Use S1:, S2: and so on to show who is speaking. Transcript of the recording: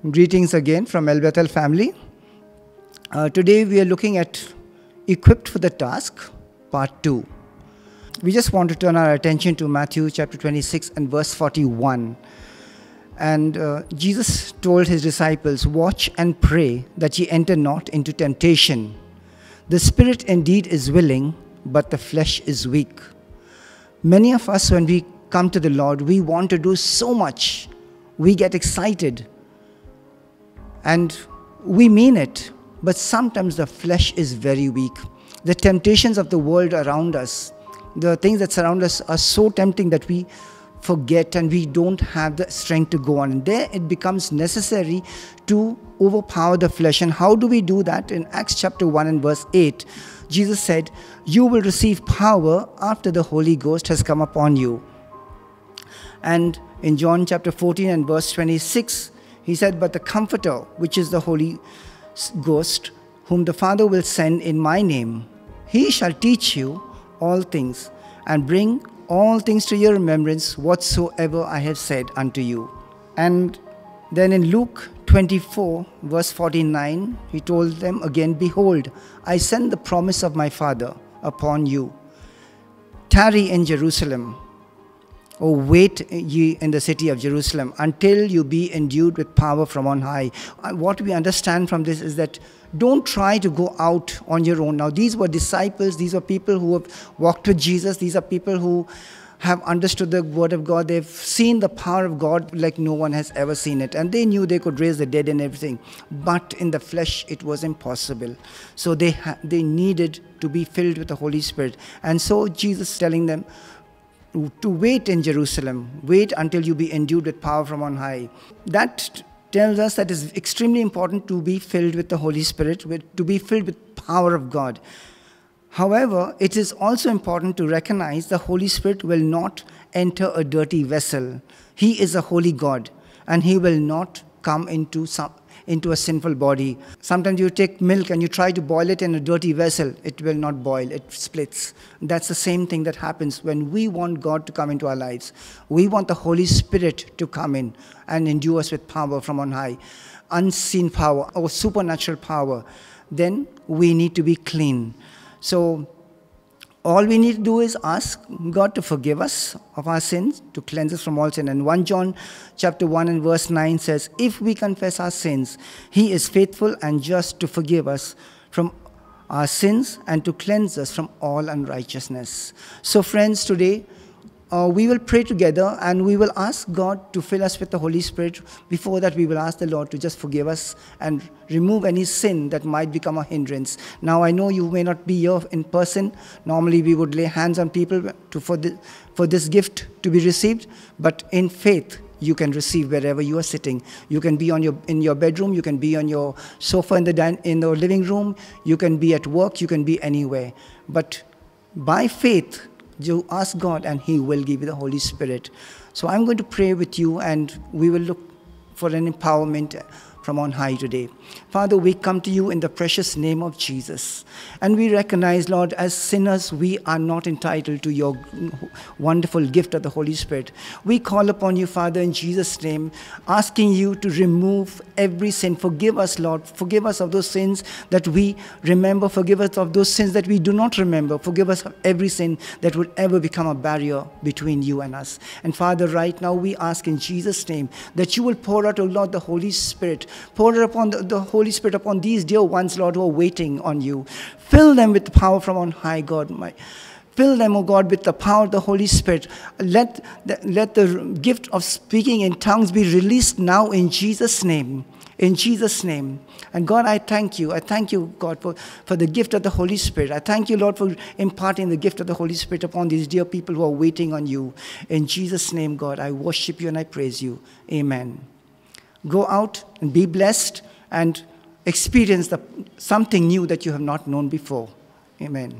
S1: Greetings again from El Bethel family. Today we are looking at Equipped for the Task, Part 2. We just want to turn our attention to Matthew chapter 26 and verse 41. And Jesus told his disciples, "Watch and pray that ye enter not into temptation. The spirit indeed is willing, but the flesh is weak." Many of us, when we come to the Lord, we want to do so much. We get excited. And we mean it, but sometimes the flesh is very weak. The temptations of the world around us, the things that surround us are so tempting that we forget and we don't have the strength to go on. And there it becomes necessary to overpower the flesh. And how do we do that? In Acts chapter 1 and verse 8, Jesus said, "You will receive power after the Holy Ghost has come upon you." And in John chapter 14 and verse 26, he said, "But the Comforter, which is the Holy Ghost, whom the Father will send in my name, he shall teach you all things, and bring all things to your remembrance whatsoever I have said unto you." And then in Luke 24, verse 49, he told them again, "Behold, I send the promise of my Father upon you. Tarry in Jerusalem, or wait ye in the city of Jerusalem, until you be endued with power from on high." What we understand from this is that don't try to go out on your own. Now, these were disciples. These were people who have walked with Jesus. These are people who have understood the word of God. They've seen the power of God like no one has ever seen it. And they knew they could raise the dead and everything. But in the flesh, it was impossible. So they needed to be filled with the Holy Spirit. And so Jesus is telling them to wait in Jerusalem. Wait until you be endued with power from on high. That tells us that it's extremely important to be filled with the Holy Spirit, to be filled with power of God. However, it is also important to recognize the Holy Spirit will not enter a dirty vessel. He is a holy God, and he will not come into a sinful body. Sometimes you take milk and you try to boil it in a dirty vessel. It will not boil. It splits. That's the same thing that happens when we want God to come into our lives. We want the Holy Spirit to come in and endue us with power from on high, unseen power or supernatural power. Then we need to be clean. So all we need to do is ask God to forgive us of our sins, to cleanse us from all sin. And 1 John chapter 1 and verse 9 says, "If we confess our sins, he is faithful and just to forgive us from our sins and to cleanse us from all unrighteousness." So friends, today we will pray together and we will ask God to fill us with the Holy Spirit. Before that, we will ask the Lord to just forgive us and remove any sin that might become a hindrance. Now, I know you may not be here in person. Normally, we would lay hands on people for this gift to be received. But in faith, you can receive wherever you are sitting. You can be in your bedroom. You can be on your sofa in the living room. You can be at work. You can be anywhere. But by faith, you ask God and he will give you the Holy Spirit. So I'm going to pray with you and we will look for an empowerment from on high today. Father, we come to you in the precious name of Jesus. And we recognize, Lord, as sinners, we are not entitled to your wonderful gift of the Holy Spirit. We call upon you, Father, in Jesus' name, asking you to remove every sin. Forgive us, Lord. Forgive us of those sins that we remember. Forgive us of those sins that we do not remember. Forgive us of every sin that would ever become a barrier between you and us. And Father, right now we ask in Jesus' name that you will pour out, O Lord, the Holy Spirit. Pour it upon the Holy Spirit upon these dear ones, Lord, who are waiting on you. Fill them with the power from on high, God. Fill them, O God, with the power of the Holy Spirit. Let the gift of speaking in tongues be released now in Jesus' name. In Jesus' name. And God, I thank you. I thank you, God, for the gift of the Holy Spirit. I thank you, Lord, for imparting the gift of the Holy Spirit upon these dear people who are waiting on you. In Jesus' name, God, I worship you and I praise you. Amen. Go out and be blessed and experience something new that you have not known before. Amen.